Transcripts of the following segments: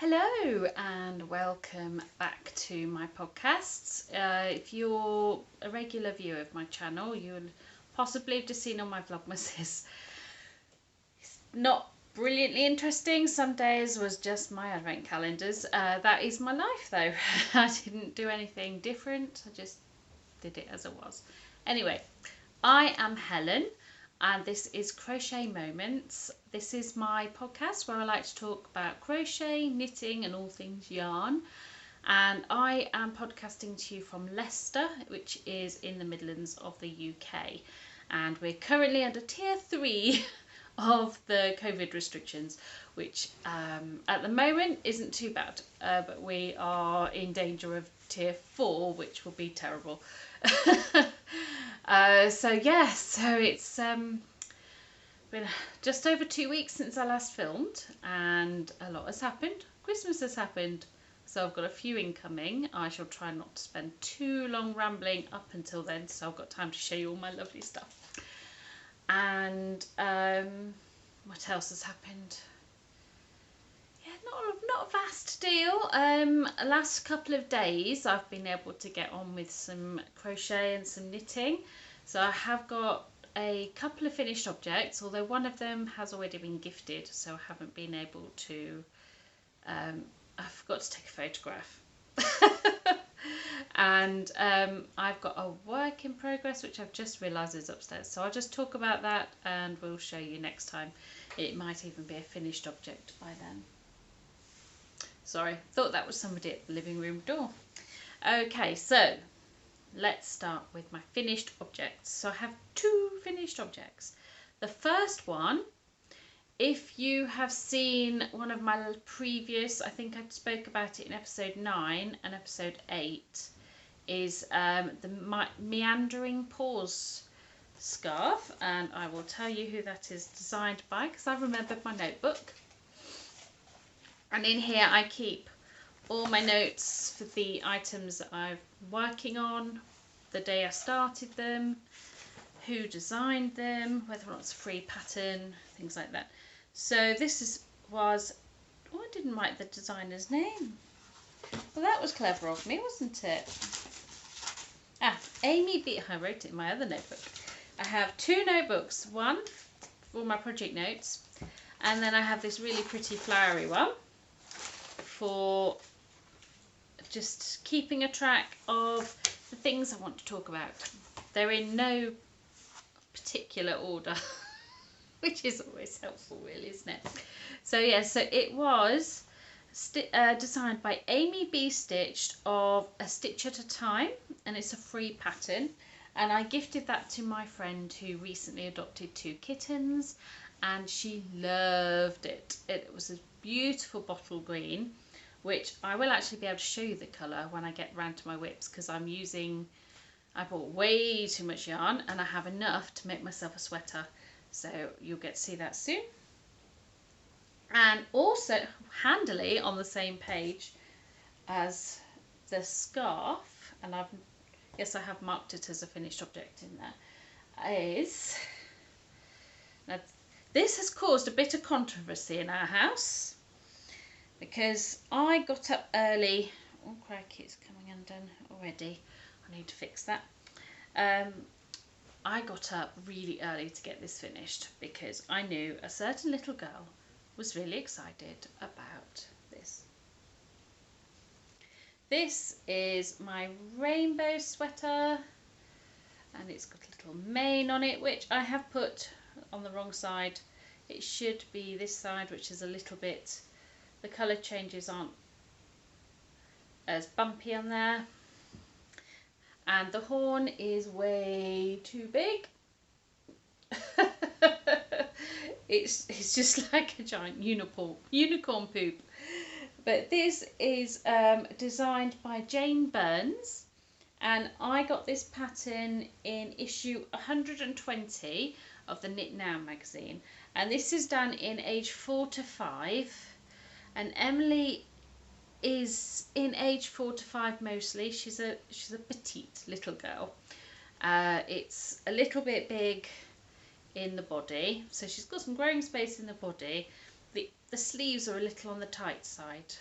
Hello and welcome back to my podcasts. If you're a regular viewer of my channel, you'll possibly have just seen on my Vlogmases. It's not brilliantly interesting. Some days was just my advent calendars. That is my life though. I didn't do anything different. I just did it as it was. Anyway, I am Helen. And this is Crochet Moments. This is my podcast where I like to talk about crochet, knitting and all things yarn. And I am podcasting to you from Leicester, which is in the Midlands of the UK. And we're currently under tier 3 of the COVID restrictions, which at the moment isn't too bad. But we are in danger of tier 4, which will be terrible. So it's been just over 2 weeks since I last filmed, and a lot has happened. Christmas has happened, so I've got a few incoming. I shall try not to spend too long rambling up until then, so I've got time to show you all my lovely stuff. And what else has happened? Not a vast deal. Last couple of days I've been able to get on with some crochet and some knitting, so I have got a couple of finished objects, although one of them has already been gifted, so I haven't been able to I forgot to take a photograph. And I've got a work in progress which I've just realised is upstairs, so I'll just talk about that and we'll show you next time. It might even be a finished object by then. Sorry, thought that was somebody at the living room door. Okay, so let's start with my finished objects. So I have 2 finished objects. The first one, if you have seen one of my previous, I think I spoke about it in episode 9 and episode 8, is the Meandering Paws Scarf, and I will tell you who that is designed by because I've remembered my notebook. And in here I keep all my notes for the items that I'm working on, the day I started them, who designed them, whether or not it's a free pattern, things like that. So this was, oh, I didn't write the designer's name. Well, that was clever of me, wasn't it? Amy B. I wrote it in my other notebook. I have 2 notebooks, one for my project notes, and then I have this really pretty flowery one for just keeping a track of the things I want to talk about. They're in no particular order, which is always helpful really, isn't it? So yeah, so it was designed by Amy B. Stitched of A Stitch at a Time, and it's a free pattern, and I gifted that to my friend who recently adopted 2 kittens and she loved it. It was a beautiful bottle green, which I will actually be able to show you the colour when I get round to my whips, because I bought way too much yarn and I have enough to make myself a sweater, so you'll get to see that soon. And also handily on the same page as the scarf, and I have marked it as a finished object in there, is, now this has caused a bit of controversy in our house, because I got up early. Oh crikey, it's coming undone already. I need to fix that. I got up really early to get this finished because I knew a certain little girl was really excited about this. This is my rainbow sweater, and it's got a little mane on it, which I have put on the wrong side. It should be this side, which is a little bit, the colour changes aren't as bumpy on there. And the horn is way too big. It's just like a giant unicorn poop. But this is designed by Jane Burns, and I got this pattern in issue 120 of the Knit Now magazine, and this is done in age 4 to 5, and Emily is in age 4 to 5 mostly. She's a petite little girl. It's a little bit big in the body, so she's got some growing space in the body. The sleeves are a little on the tight side,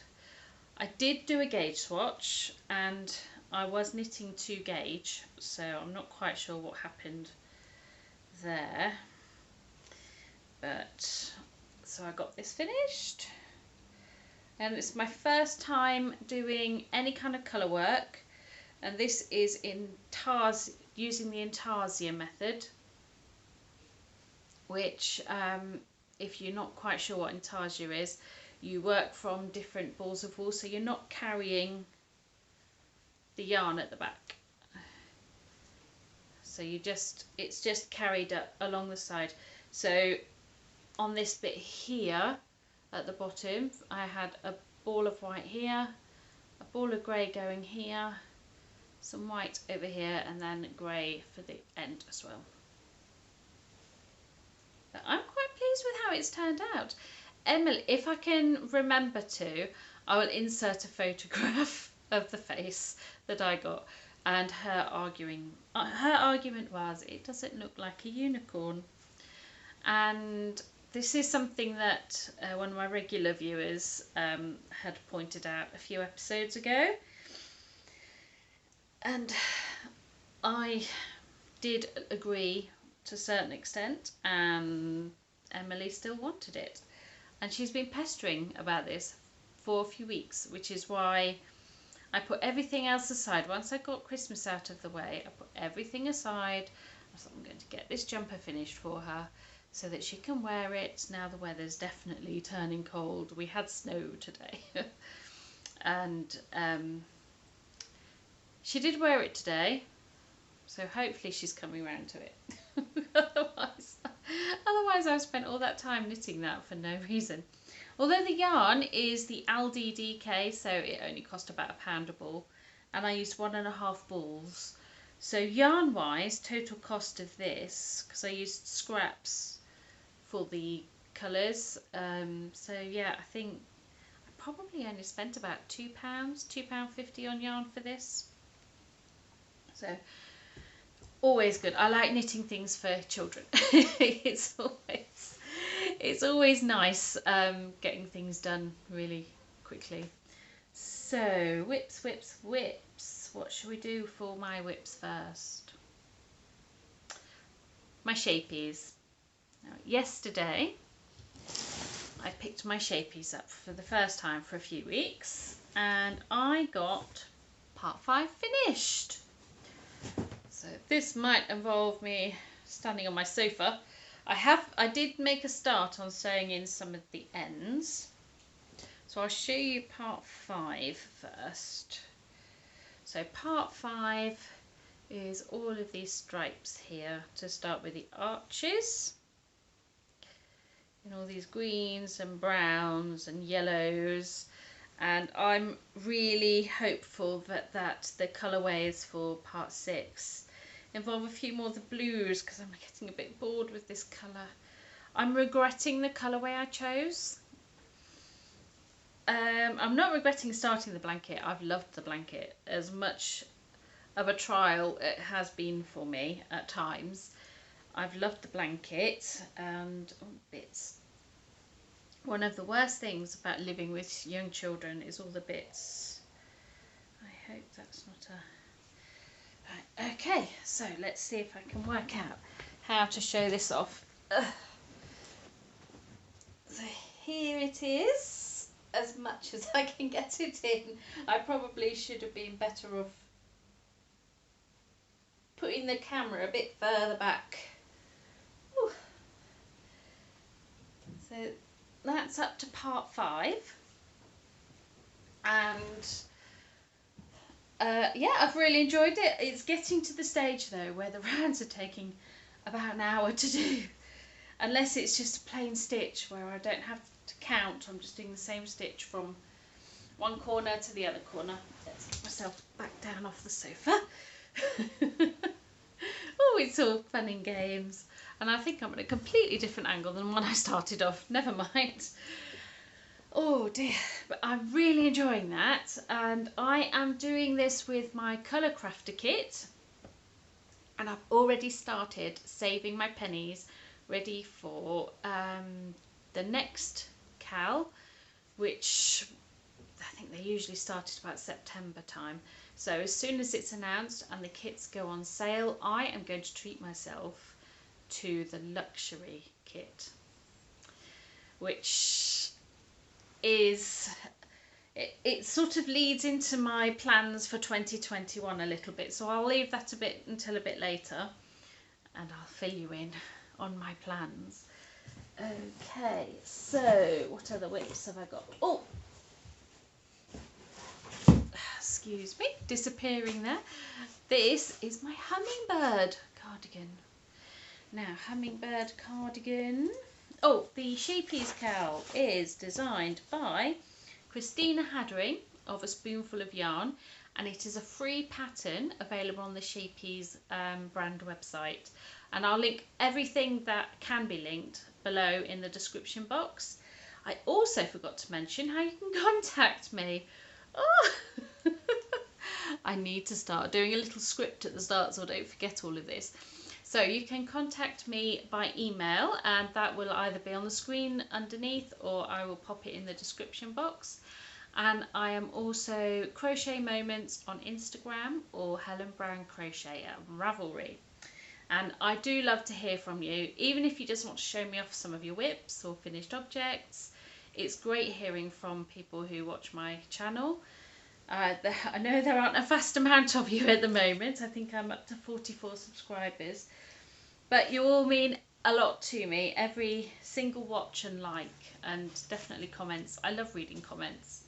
I did do a gauge swatch and I was knitting to gauge, so I'm not quite sure what happened there. But so I got this finished, and it's my first time doing any kind of colour work, and this is in using the intarsia method, which if you're not quite sure what intarsia is, you work from different balls of wool, so you're not carrying the yarn at the back, so it's just carried up along the side. So on this bit here at the bottom, I had a ball of white here, a ball of grey going here, some white over here, and then grey for the end as well. But I'm quite pleased with how it's turned out. Emily, if I can remember to, I will insert a photograph of the face that I got, and her argument was it doesn't look like a unicorn. And this is something that one of my regular viewers had pointed out a few episodes ago, and I did agree to a certain extent, and Emily still wanted it, and she's been pestering about this for a few weeks, which is why I put everything else aside. Once I got Christmas out of the way, I put everything aside. I thought I'm going to get this jumper finished for her so that she can wear it now the weather's definitely turning cold. We had snow today. And she did wear it today, so hopefully she's coming around to it. Otherwise I've spent all that time knitting that for no reason. Although the yarn is the Aldi DK, so it only cost about £1 a ball, and I used 1.5 balls. So yarn wise, total cost of this, because I used scraps for the colours, so yeah, I think I probably only spent about £2.50 on yarn for this. So always good. I like knitting things for children. It's always nice getting things done really quickly. So whips. What should we do for my whips first? My Schjeepes. Now, yesterday I picked my Schjeepes up for the first time for a few weeks, and I got part 5 finished. So this might involve me standing on my sofa. I did make a start on sewing in some of the ends, so I'll show you part 5 first. So part 5 is all of these stripes here, to start with the arches, and all these greens and browns and yellows, and I'm really hopeful that the colourways for part 6 involve a few more of the blues, because I'm getting a bit bored with this colour. I'm regretting the colourway I chose. I'm not regretting starting the blanket. I've loved the blanket. As much of a trial it has been for me at times. I've loved the blanket, and bits. One of the worst things about living with young children is all the bits. I hope that's not a... Right, okay, so let's see if I can work out how to show this off. So here it is, as much as I can get it in. I probably should have been better off putting the camera a bit further back. Whew. So that's up to part 5, and yeah, I've really enjoyed it. It's getting to the stage though where the rounds are taking about an hour to do, unless it's just a plain stitch where I don't have to count. I'm just doing the same stitch from one corner to the other corner. Let's get myself back down off the sofa. Oh, it's all fun and games, and I think I'm at a completely different angle than when I started off. Never mind. Oh dear, but I'm really enjoying that, and I am doing this with my Colour Crafter kit, and I've already started saving my pennies ready for the next CAL, which I think they usually start at about September time. So as soon as it's announced and the kits go on sale, I am going to treat myself to the luxury kit, which is, it sort of leads into my plans for 2021 a little bit. So I'll leave that until a bit later, and I'll fill you in on my plans. Okay, so what other whips have I got? Oh, excuse me, disappearing there. This is my Hummingbird cardigan. Now, Hummingbird cardigan. Oh, the Schjeepes CAL is designed by Christina Haddering of A Spoonful of Yarn, and it is a free pattern available on the Schjeepes brand website. And I'll link everything that can be linked below in the description box. I also forgot to mention how you can contact me. Oh. I need to start doing a little script at the start so I don't forget all of this. So you can contact me by email, and that will either be on the screen underneath or I will pop it in the description box. And I am also Crochet Moments on Instagram, or Helen Brown Crochet at Ravelry. And I do love to hear from you, even if you just want to show me off some of your whips or finished objects. It's great hearing from people who watch my channel. I know there aren't a vast amount of you at the moment. I think I'm up to 44 subscribers. But you all mean a lot to me. Every single watch and like, and definitely comments. I love reading comments.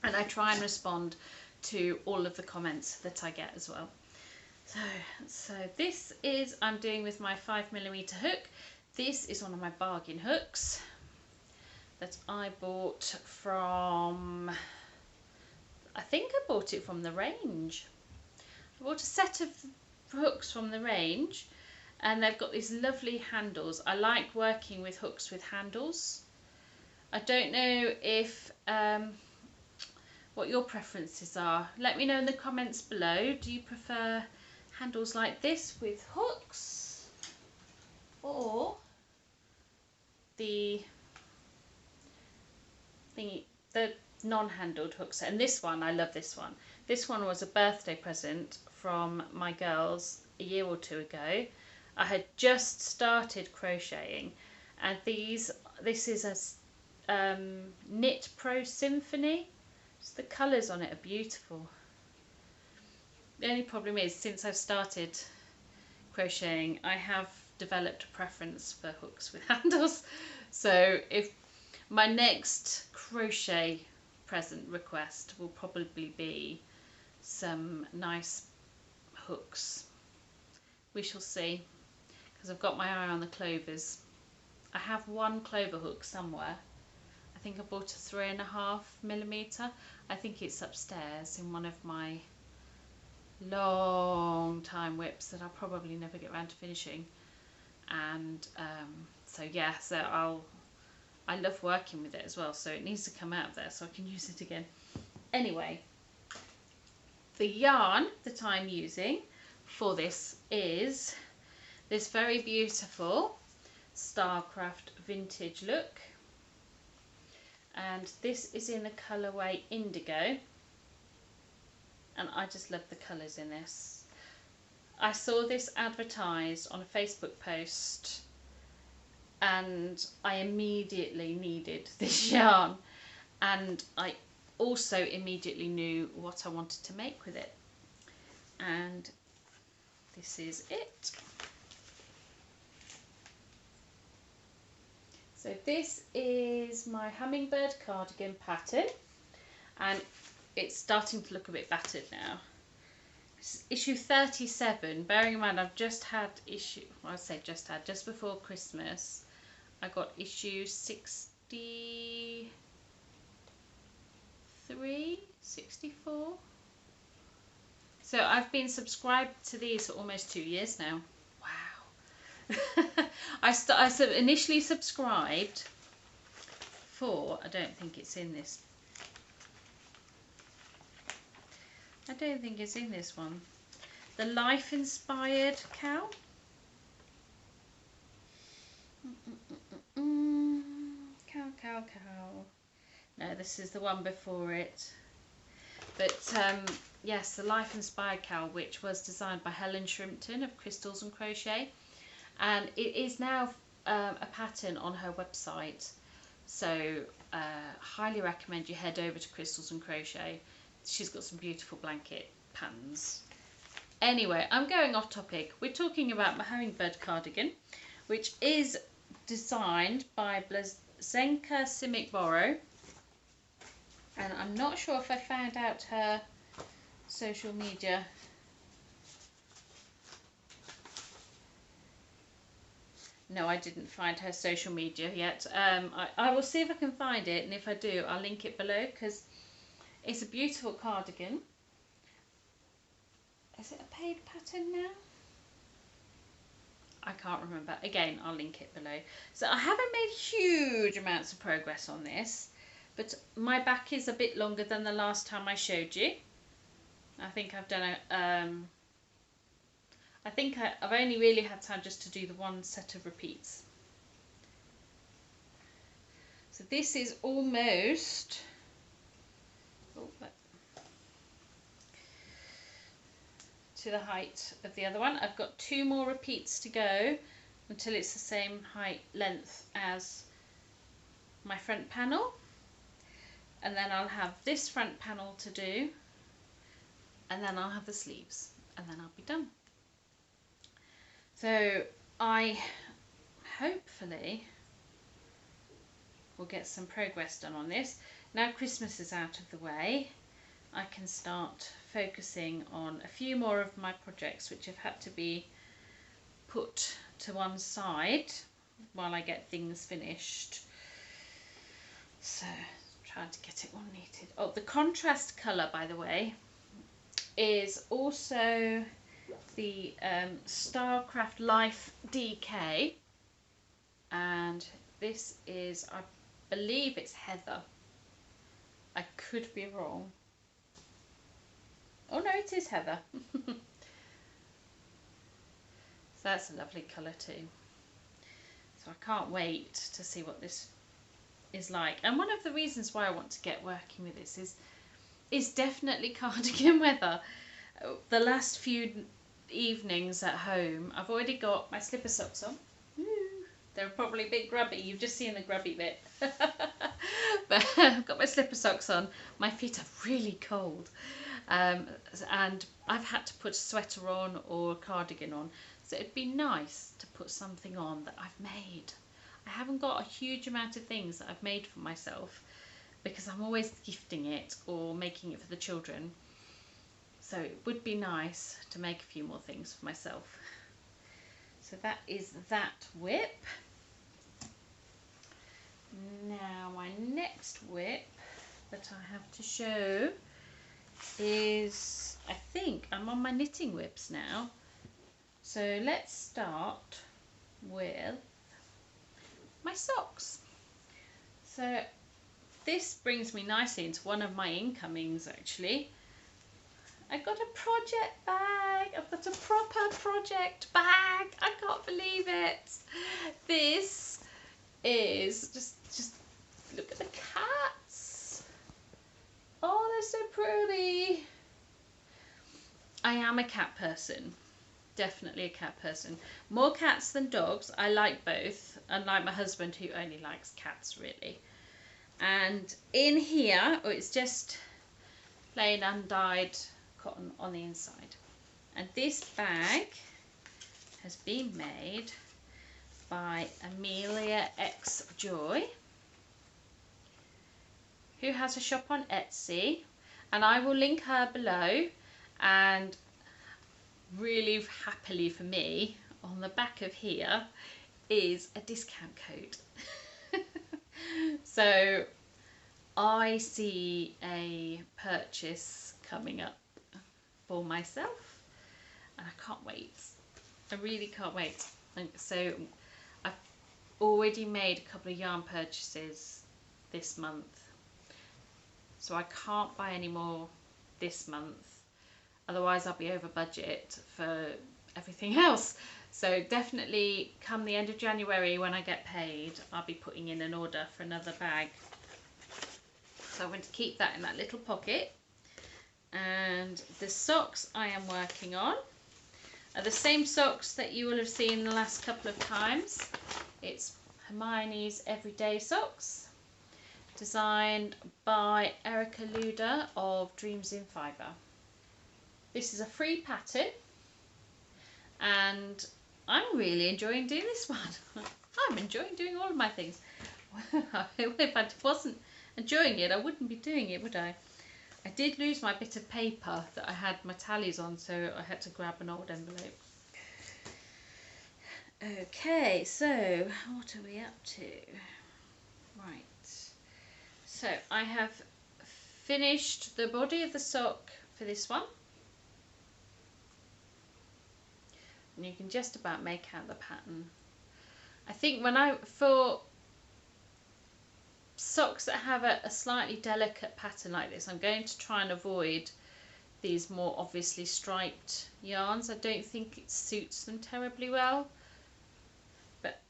And I try and respond to all of the comments that I get as well. So this is, I'm doing with my 5mm hook. This is one of my bargain hooks that I bought from, I think I bought it from the range. I bought a set of hooks from the range, and they've got these lovely handles. I like working with hooks with handles. I don't know if what your preferences are. Let me know in the comments below. Do you prefer handles like this with hooks, or the non-handled hooks? And this one, I love this one. This one was a birthday present from my girls a year or two ago. I had just started crocheting, and this is a Knit Pro Symphony. The colours on it are beautiful. The only problem is, since I've started crocheting, I have developed a preference for hooks with handles. So if my next crochet present request will probably be some nice hooks. We shall see, because I've got my eye on the clovers. I have one clover hook somewhere. I think I bought a 3.5mm. I think it's upstairs in one of my long time whips that I'll probably never get around to finishing. And so yeah, so I love working with it as well, so it needs to come out of there so I can use it again. Anyway, the yarn that I'm using for this is this very beautiful Starcraft vintage look, and this is in the colourway Indigo, and I just love the colours in this. I saw this advertised on a Facebook post and I immediately needed this yarn, and I also immediately knew what I wanted to make with it, and this is it. So this is my Hummingbird cardigan pattern, and it's starting to look a bit battered now. It's issue 37, bearing in mind I've just had just before Christmas, I got issue 63, 64. So I've been subscribed to these for almost 2 years now. Wow. I initially subscribed for, I don't think it's in this one, the Life Inspired CAL. CAL. No, This is the one before it. But yes, the Life Inspired CAL, which was designed by Helen Shrimpton of Crystals and Crochet, and it is now a pattern on her website. So highly recommend you head over to Crystals and Crochet. She's got some beautiful blanket patterns. Anyway, I'm going off topic. We're talking about my Hummingbird Cardigan, which is designed by Blazenka Simic Boro. And I'm not sure if I found out her social media. No, I didn't find her social media yet. I will see if I can find it, and if I do, I'll link it below, because it's a beautiful cardigan. Is it a paid pattern now? I can't remember. Again, I'll link it below. So I haven't made huge amounts of progress on this, but my back is a bit longer than the last time I showed you. I think I've done I've only really had time just to do the one set of repeats. So this is almost to the height of the other one. I've got 2 more repeats to go until it's the same height length as my front panel. And then I'll have this front panel to do, and then I'll have the sleeves, and then I'll be done. So I hopefully will get some progress done on this. Now Christmas is out of the way, I can start focusing on a few more of my projects which have had to be put to one side while I get things finished. So trying to get it all knitted. Oh, the contrast colour, by the way, is also the Starcraft Life DK, and this is, I believe it's Heather. I could be wrong. Oh no, it is Heather. So that's a lovely colour too. So I can't wait to see what this is like. And one of the reasons why I want to get working with this is definitely cardigan weather. The last few evenings at home, I've already got my slipper socks on. They're probably a bit grubby. You've just seen the grubby bit. But I've got my slipper socks on. My feet are really cold. And I've had to put a sweater on or a cardigan on. So it'd be nice to put something on that I've made. I haven't got a huge amount of things that I've made for myself because I'm always gifting it or making it for the children. So it would be nice to make a few more things for myself. So that is that whip. Now my next whip that I have to show is, I think I'm on my knitting whips now. So let's start with my socks. So this brings me nicely into one of my incomings actually. I got a project bag. I've got a proper project bag. I can't believe it. This is just look at the cats. Oh, they're so pretty. I am a cat person. Definitely a cat person. More cats than dogs. I like both, unlike my husband who only likes cats really. And in here, oh, it's just plain undyed cotton on the inside. And this bag has been made by Amelia X Joy, who has a shop on Etsy, and I will link her below. And really happily for me, on the back of here is a discount code. So I see a purchase coming up for myself and I can't wait. I really can't wait. And so I've already made a couple of yarn purchases this month, so I can't buy any more this month, otherwise I'll be over budget for everything else. So definitely come the end of January when I get paid, I'll be putting in an order for another bag. So I'm going to keep that in that little pocket. And the socks I am working on are the same socks that you will have seen the last couple of times. It's Hermione's Everyday Socks, designed by Erica Luda of Dreams in Fibre. This is a free pattern and I'm really enjoying doing this one. I'm enjoying doing all of my things. If I wasn't enjoying it, I wouldn't be doing it, would I? I did lose my bit of paper that I had my tallies on, so I had to grab an old envelope. Okay, so what are we up to? Right, so I have finished the body of the sock for this one. And you can just about make out the pattern. I think for socks that have a slightly delicate pattern like this, I'm going to try and avoid these more obviously striped yarns. I don't think it suits them terribly well, but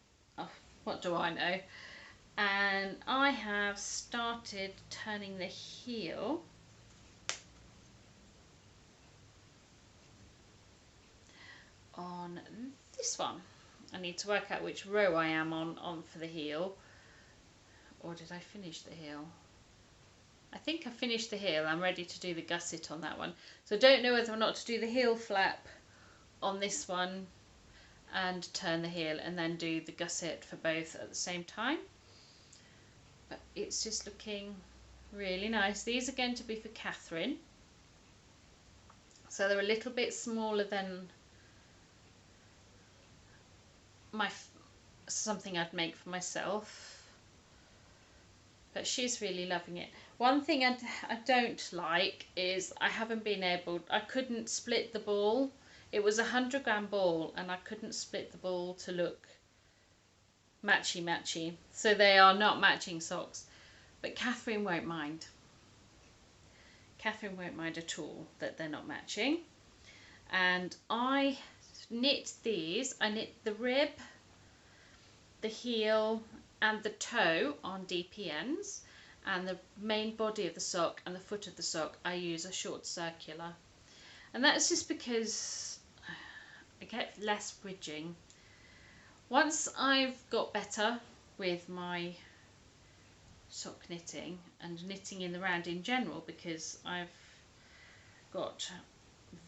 what do I know? And I have started turning the heel on this one. I need to work out which row I am on for the heel. Or did I finish the heel? I think I finished the heel. I'm ready to do the gusset on that one. So I don't know whether or not to do the heel flap on this one and turn the heel and then do the gusset for both at the same time. But it's just looking really nice. These are going to be for Catherine. So they're a little bit smaller than something I'd make for myself. But she's really loving it. One thing I don't like is I couldn't split the ball. It was a 100-gram ball and I couldn't split the ball to look matchy. So they are not matching socks. But Catherine won't mind. Catherine won't mind at all that they're not matching. And I knit these. I knit the rib, the heel and the toe on DPNs, and the main body of the sock and the foot of the sock I use a short circular. And that's just because I get less ridging. Once I've got better with my sock knitting and knitting in the round in general, because I've got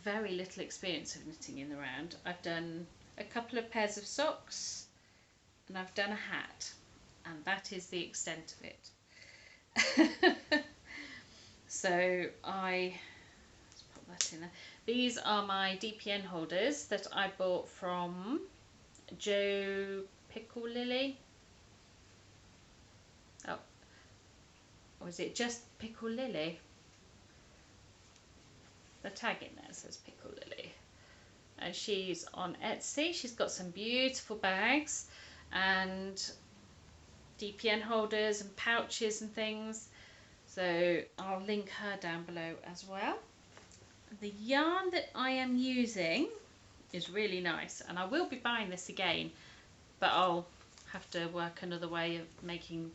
very little experience of knitting in the round, I've done a couple of pairs of socks and I've done a hat. And that is the extent of it. So let's put that in there. These are my DPN holders that I bought from Joe Pickle Lily. Oh, or is it just Pickle Lily? The tag in there says Pickle Lily. And she's on Etsy. She's got some beautiful bags and DPN holders and pouches and things, so I'll link her down below as well. The yarn that I am using is really nice, and I will be buying this again, but I'll have to work another way of making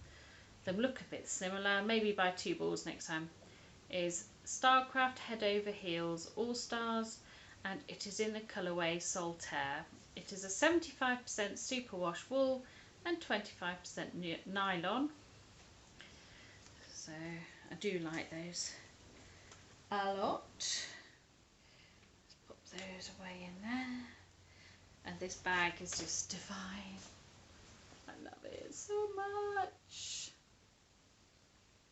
them look a bit similar, maybe buy 2 balls next time. Is Starcraft Head Over Heels All Stars, and it is in the colourway Solitaire. It is a 75% superwash wool and 25% nylon. So I do like those a lot. Let's pop those away in there. And this bag is just divine. I love it so much.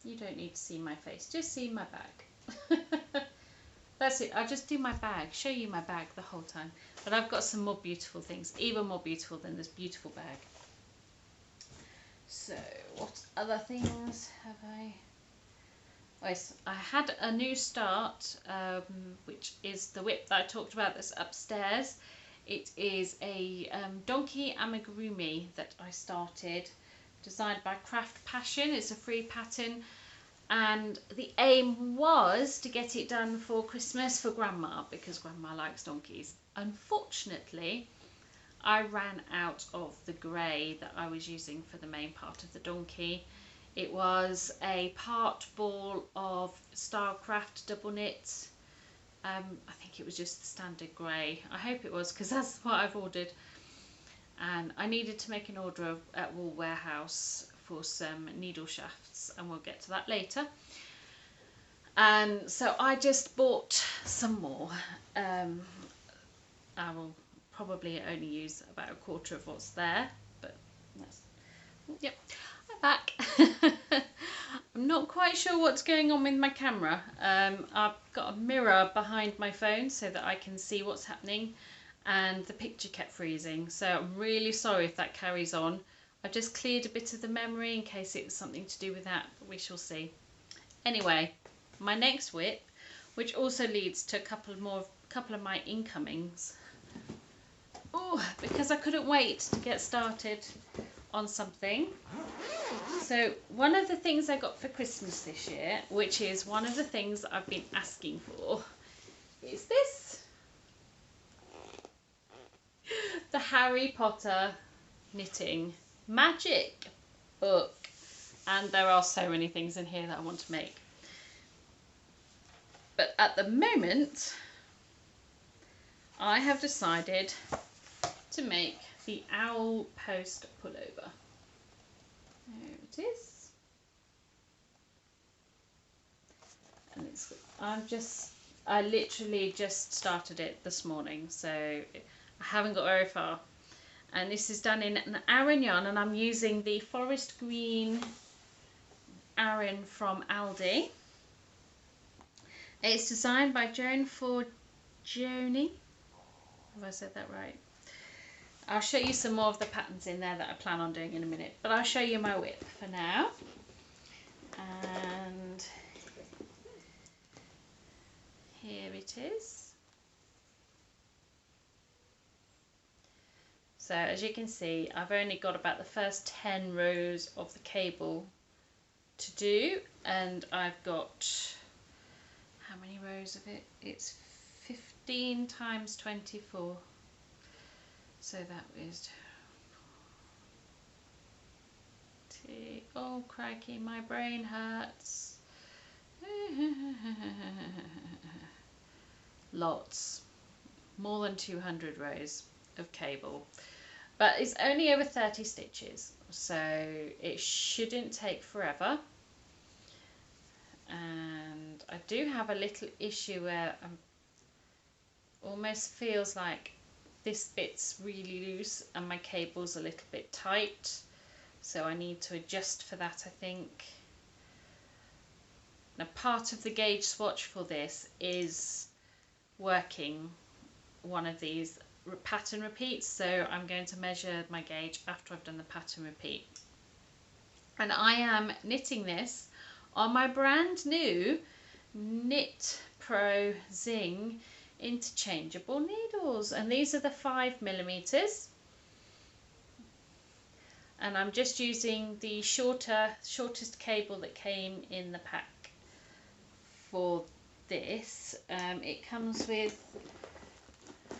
You don't need to see my face, just see my bag. That's it, I'll just do my bag, show you my bag the whole time. But I've got some more beautiful things, even more beautiful than this beautiful bag. So what other things have I? Yes, I had a new start, which is the whip that I talked about that's upstairs. It is a donkey amigurumi that I started, designed by Craft Passion. It's a free pattern, and the aim was to get it done for Christmas for Grandma, because Grandma likes donkeys. Unfortunately, I ran out of the grey that I was using for the main part of the donkey. It was a part ball of Starcraft double knit. I think it was just the standard grey. I hope it was, because that's what I've ordered. And I needed to make an order at Wool Warehouse for some needle shafts, and we'll get to that later. And so I just bought some more. I will probably only use about a quarter of what's there, but that's, yep, I'm back. I'm not quite sure what's going on with my camera. I've got a mirror behind my phone so that I can see what's happening, and the picture kept freezing, so I'm really sorry if that carries on. I've just cleared a bit of the memory in case it was something to do with that, but we shall see. Anyway, my next whip, which also leads to a couple of my incomings. Oh, because I couldn't wait to get started on something. So one of the things I got for Christmas this year, which is one of the things I've been asking for, is this. The Harry Potter knitting magic book. And there are so many things in here that I want to make. But at the moment, I have decided to make the owl post pullover. There it is. And it's, I literally just started it this morning, so I haven't got very far. And this is done in an Aran yarn, and I'm using the forest green Aran from Aldi. It's designed by Joan Forgione. Have I said that right? I'll show you some more of the patterns in there that I plan on doing in a minute, but I'll show you my whip for now. And here it is. So as you can see, I've only got about the first 10 rows of the cable to do, and I've got, how many rows of it? It's 15 times 24. So that is, oh crikey, my brain hurts. Lots, more than 200 rows of cable, but it's only over 30 stitches, so it shouldn't take forever. And I do have a little issue where almost feels like this bit's really loose and my cable's a little bit tight, so I need to adjust for that, I think. Now part of the gauge swatch for this is working one of these pattern repeats, so I'm going to measure my gauge after I've done the pattern repeat. And I am knitting this on my brand new Knit Pro Zing interchangeable needles, and these are the 5mm, and I'm just using the shortest cable that came in the pack for this. It comes with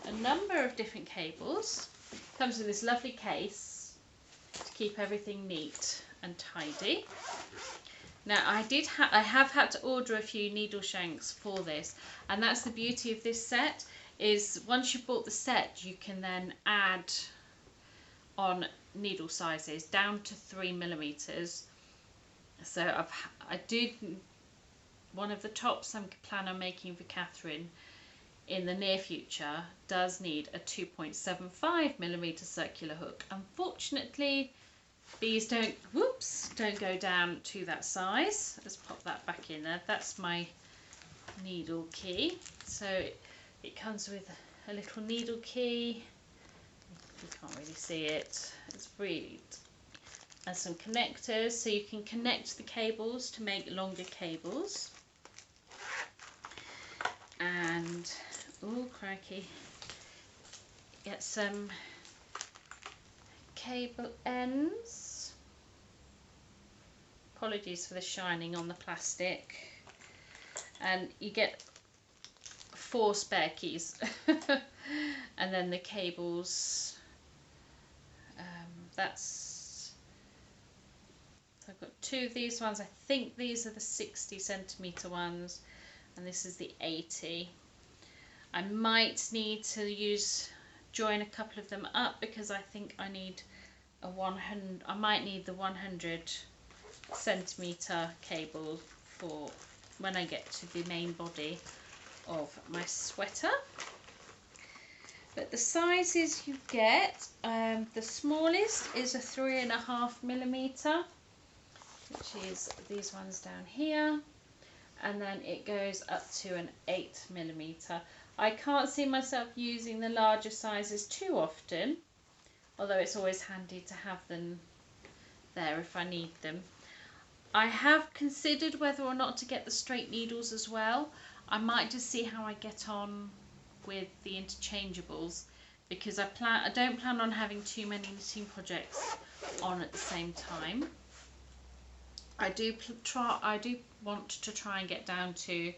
a number of different cables. It comes with this lovely case to keep everything neat and tidy. Now I have had to order a few needle shanks for this, and that's the beauty of this set, is once you've bought the set you can then add on needle sizes down to 3mm. So I did one of the tops I'm planning on making for Catherine in the near future does need a 2.75mm circular hook. Unfortunately these don't go down to that size. Let's pop that back in there. That's my needle key. So it comes with a little needle key. You can't really see it. It's really, and some connectors so you can connect the cables to make longer cables. And oh crikey, get some cable ends. Apologies for the shining on the plastic. And you get 4 spare keys. And then the cables, that's So I've got two of these ones. I think these are the 60cm ones, and this is the 80. I might need to join a couple of them up because I think I need a 100. I might need the 100cm cable for when I get to the main body of my sweater. But the sizes you get, the smallest is a 3.5mm, which is these ones down here, and then it goes up to an 8mm. I can't see myself using the larger sizes too often, although it's always handy to have them there if I need them. I have considered whether or not to get the straight needles as well. I might just see how I get on with the interchangeables, because I don't plan on having too many knitting projects on at the same time. I do want to try and get down to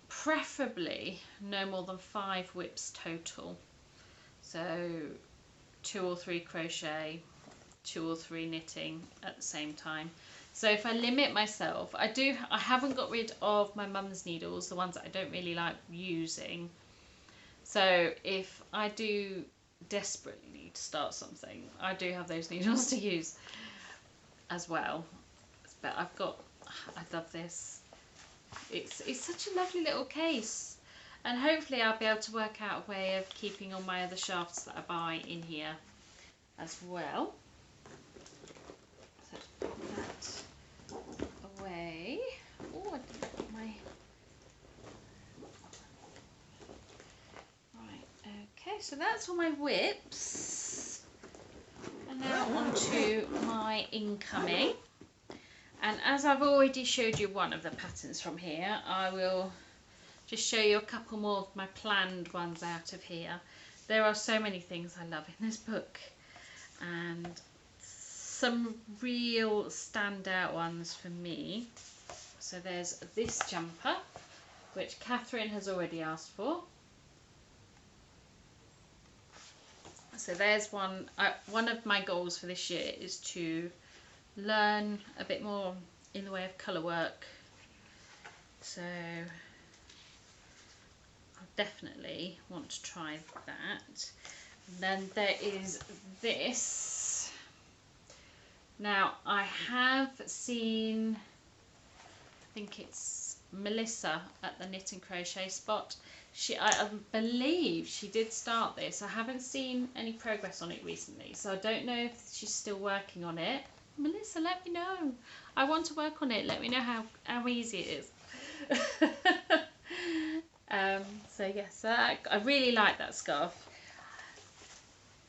preferably no more than 5 whips total. So 2 or 3 crochet, 2 or 3 knitting at the same time. So if I limit myself, I haven't got rid of my mum's needles, the ones that I don't really like using. So if I do desperately need to start something, I do have those needles to use as well. But I love this. It's such a lovely little case, and hopefully I'll be able to work out a way of keeping all my other shafts that I buy in here as well. So just put that away. Oh, I didn't put my... Right, okay, so that's all my whips. And now on to my incoming. And as I've already showed you one of the patterns from here, I will just show you a couple more of my planned ones out of here. There are so many things I love in this book, and some real standout ones for me. So there's this jumper, which Catherine has already asked for. So there's one. One of my goals for this year is to learn a bit more in the way of colour work. So I definitely want to try that. And then there is this. Now I have seen, I think it's Melissa at the Knit and Crochet Spot. I believe she did start this. I haven't seen any progress on it recently, so I don't know if she's still working on it. Melissa, let me know. I want to work on it. Let me know how easy it is. So yes, I really like that scarf.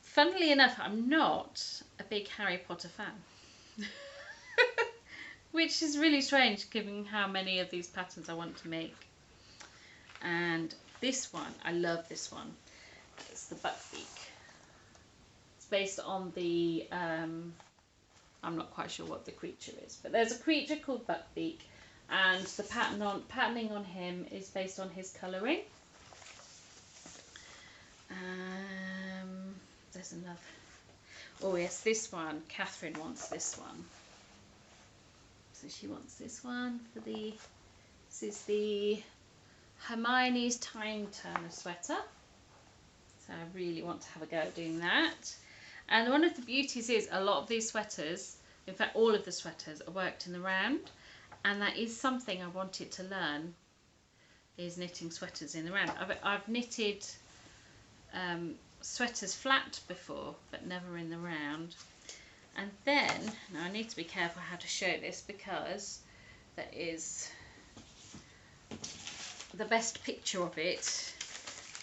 Funnily enough, I'm not a big Harry Potter fan. Which is really strange given how many of these patterns I want to make. And this one, I love this one. It's the Buckbeak. It's based on the, I'm not quite sure what the creature is, but there's a creature called Buckbeak, and the patterning on him is based on his colouring. There's another. Oh yes, this one. Catherine wants this one. So she wants this one for the. This is the Hermione's Time Turner sweater. So I really want to have a go at doing that. And one of the beauties is a lot of these sweaters, in fact all of the sweaters, are worked in the round, and that is something I wanted to learn, is knitting sweaters in the round. I've knitted sweaters flat before, but never in the round. And then, now I need to be careful how to show this because there is the best picture of it.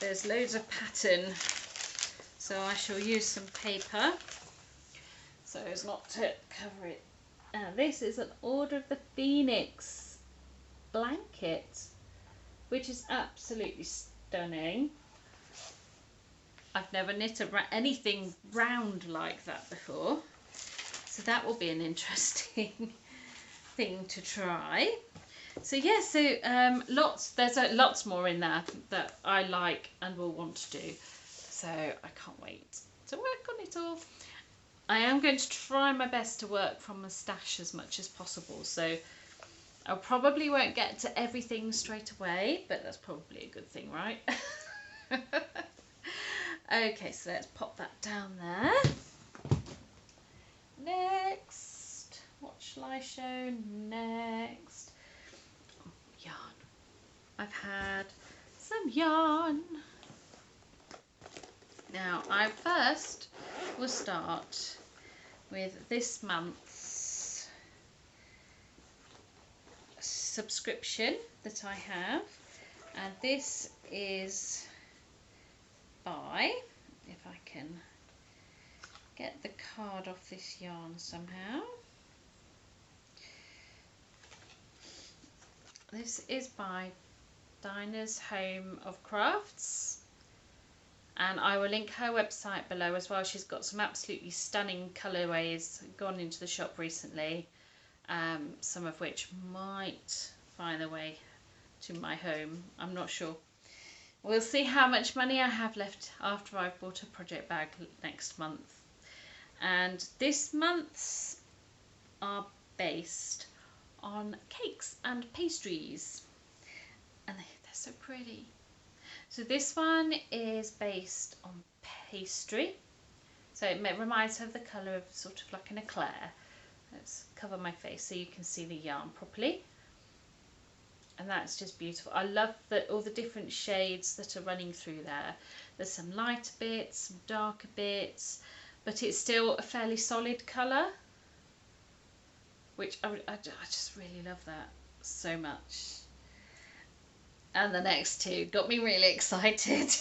There's loads of pattern, so I shall use some paper so as not to cover it. This is an Order of the Phoenix blanket, which is absolutely stunning. I've never knit anything round like that before, so that will be an interesting thing to try. So yeah, there's lots more in there that I like and will want to do. So I can't wait to work on it all. I am going to try my best to work from a stash as much as possible, so I probably won't get to everything straight away, but that's probably a good thing, right? Okay, so let's pop that down there. Next, what shall I show next? Yarn. I've had some yarn. Now, I first will start with this month's subscription that I have, and this is by, if I can get the card off this yarn somehow, this is by Dina's Home of Crafts, and I will link her website below as well. She's got some absolutely stunning colourways gone into the shop recently, some of which might find their way to my home, I'm not sure. We'll see how much money I have left after I've bought a project bag next month. And this month's are based on cakes and pastries, and they're so pretty. So this one is based on pastry, so it reminds her of the colour of sort of like an eclair. Let's cover my face so you can see the yarn properly. And that's just beautiful. I love all the different shades that are running through there. There's some lighter bits, some darker bits, but it's still a fairly solid colour, which I just really love that so much. And the next two got me really excited.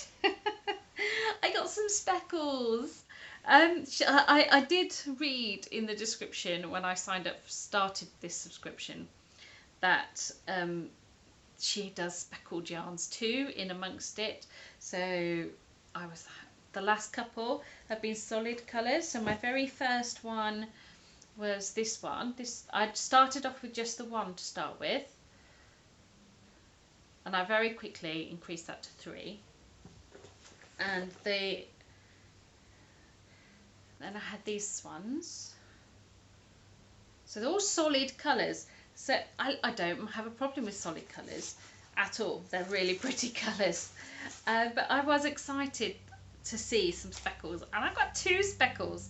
I got some speckles. I did read in the description when I started this subscription, that she does speckled yarns too in amongst it. So the last couple have been solid colours. So my very first one was this one. I started off with just the one to start with, and I very quickly increased that to 3. And then I had these ones. So they're all solid colours. So I don't have a problem with solid colours at all. They're really pretty colours. But I was excited to see some speckles, and I got 2 speckles.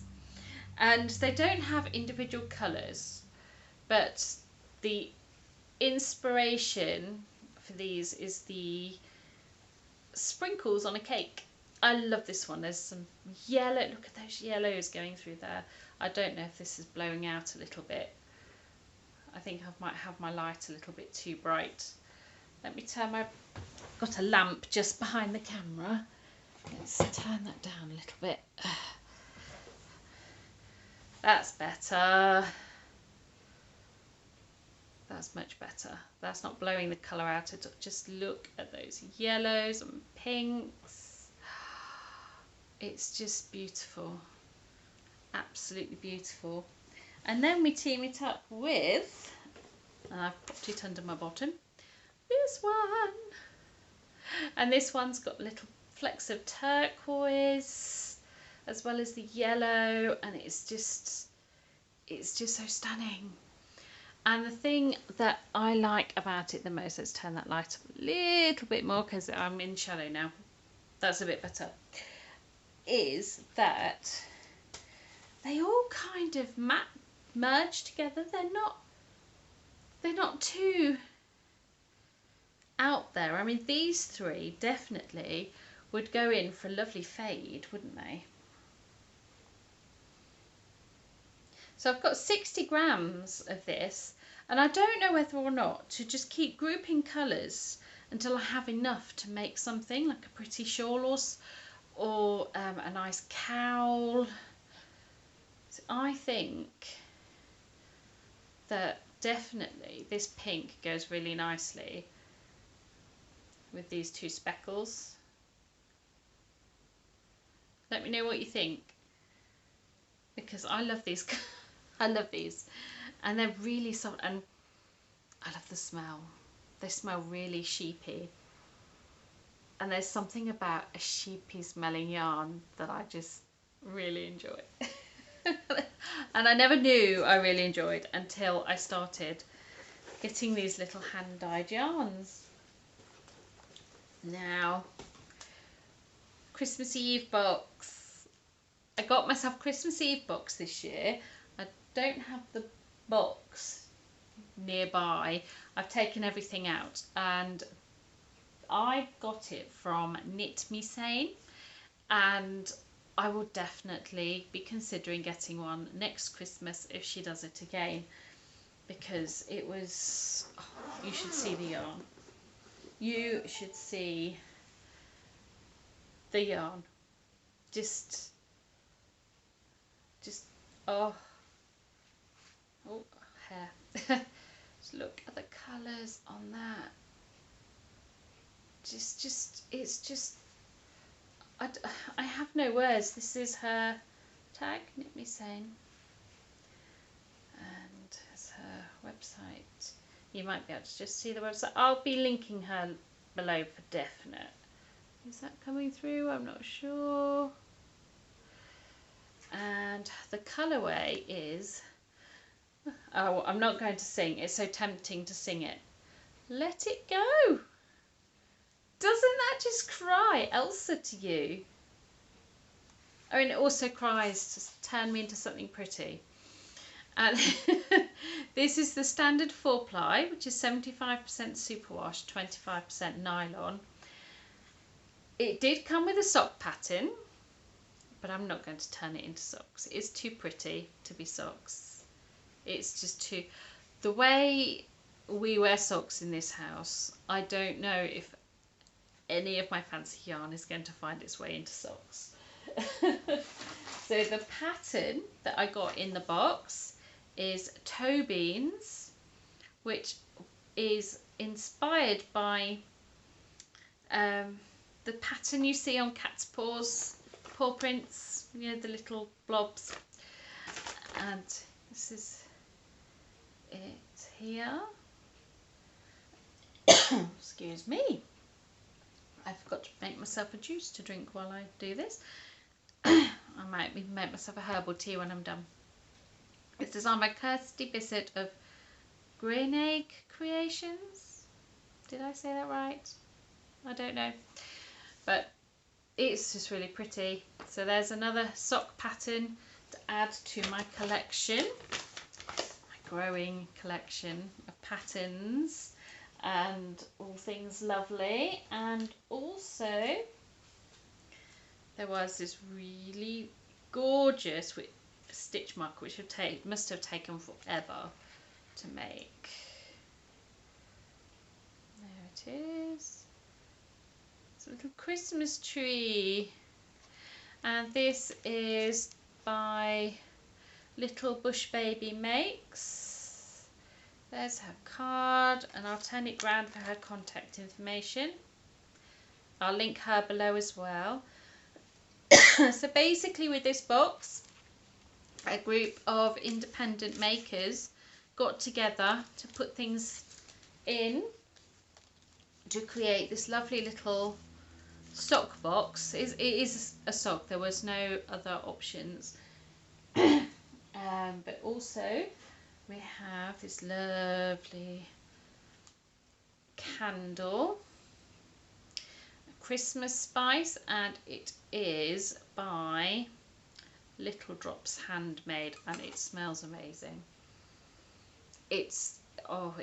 And they don't have individual colours, but the inspiration for these is the sprinkles on a cake. I love this one. There's some yellow, look at those yellows going through there. I don't know if this is blowing out a little bit. I think I might have my light a little bit too bright. Let me turn got a lamp just behind the camera. Let's turn that down a little bit. That's better. That's much better. That's not blowing the colour out at all. Just look at those yellows and pinks. It's just beautiful. Absolutely beautiful. And then we team it up with, and I've popped it under my bottom, this one. And this one's got little flecks of turquoise as well as the yellow, and it's just so stunning. And the thing that I like about it the most, let's turn that light up a little bit more because I'm in shadow now. That's a bit better. Is that they all kind of merge together. They're not too out there. I mean, these 3 definitely would go in for a lovely fade, wouldn't they? So I've got 60 grams of this, and I don't know whether or not to just keep grouping colours until I have enough to make something like a pretty shawl or a nice cowl. So I think that definitely this pink goes really nicely with these 2 speckles. Let me know what you think, because I love these. I love these, and they're really soft, and I love the smell. They smell really sheepy, and there's something about a sheepy smelling yarn that I just really enjoy. And I never knew I really enjoyed until I started getting these little hand-dyed yarns. Now, Christmas Eve box. I got myself a Christmas Eve box this year. I don't have the box nearby. I've taken everything out, and I got it from Knit Me Sane, and I will definitely be considering getting one next Christmas if she does it again, because it was, oh, you should see the yarn. You should see the yarn. Just oh hair. Just look at the colours on that. It's just, I have no words. This is her tag, Knit Me Sane, and it's her website. You might be able to just see the website. I'll be linking her below for definite. Is that coming through? I'm not sure. And the colourway is, oh, I'm not going to sing. It's so tempting to sing it. Let It Go. Doesn't that just cry Elsa to you? I mean, it also cries to turn me into something pretty. And this is the standard 4-ply, which is 75% superwash, 25% nylon. It did come with a sock pattern, but I'm not going to turn it into socks. It's too pretty to be socks. It's just too... The way we wear socks in this house, I don't know if any of my fancy yarn is going to find its way into socks. So the pattern that I got in the box is toe beans, which is inspired by the pattern you see on cat's paw prints, you know, the little blobs. And this is it here. Excuse me. I forgot to make myself a juice to drink while I do this. I might even make myself a herbal tea when I'm done. It's designed by Kirsty Bissett of Green Egg Creations. Did I say that right? I don't know. But it's just really pretty. So there's another sock pattern to add to my collection. My growing collection of patterns and all things lovely. And also there was this really gorgeous stitch marker which must have taken forever to make. There it is. It's a little Christmas tree, and this is by Little Bush Baby Makes. There's her card, and I'll turn it round for her contact information. I'll link her below as well. So basically with this box, a group of independent makers got together to put things in to create this lovely little sock box. It is a sock, there was no other options. But also we have this lovely candle, Christmas spice, and it is by Little Drops Handmade, and it smells amazing. I'll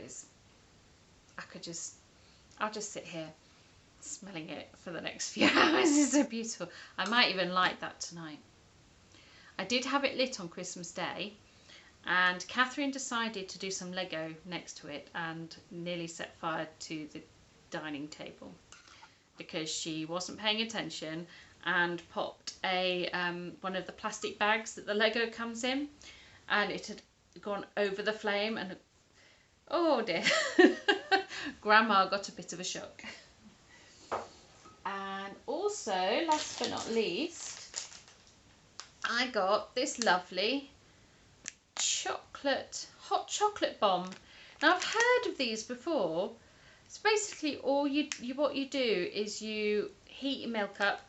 just sit here smelling it for the next few hours. It's so beautiful. I might even light that tonight. I did have it lit on Christmas Day, and Catherine decided to do some Lego next to it and nearly set fire to the dining table because she wasn't paying attention and popped one of the plastic bags that the Lego comes in, and it had gone over the flame, and oh dear. Grandma got a bit of a shock. And also, last but not least, I got this lovely hot chocolate bomb. Now I've heard of these before. It's basically what you do is you heat your milk up,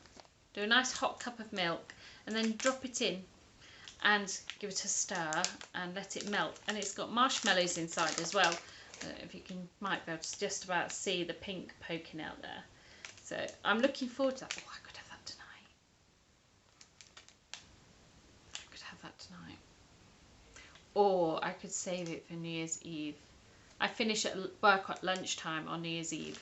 do a nice hot cup of milk, and then drop it in, and give it a stir and let it melt. And it's got marshmallows inside as well. If you might be able to just about see the pink poking out there. So I'm looking forward to that. Oh, I could have that tonight. I could have that tonight. Or I could save it for New Year's Eve. I finish at work at lunchtime on New Year's Eve.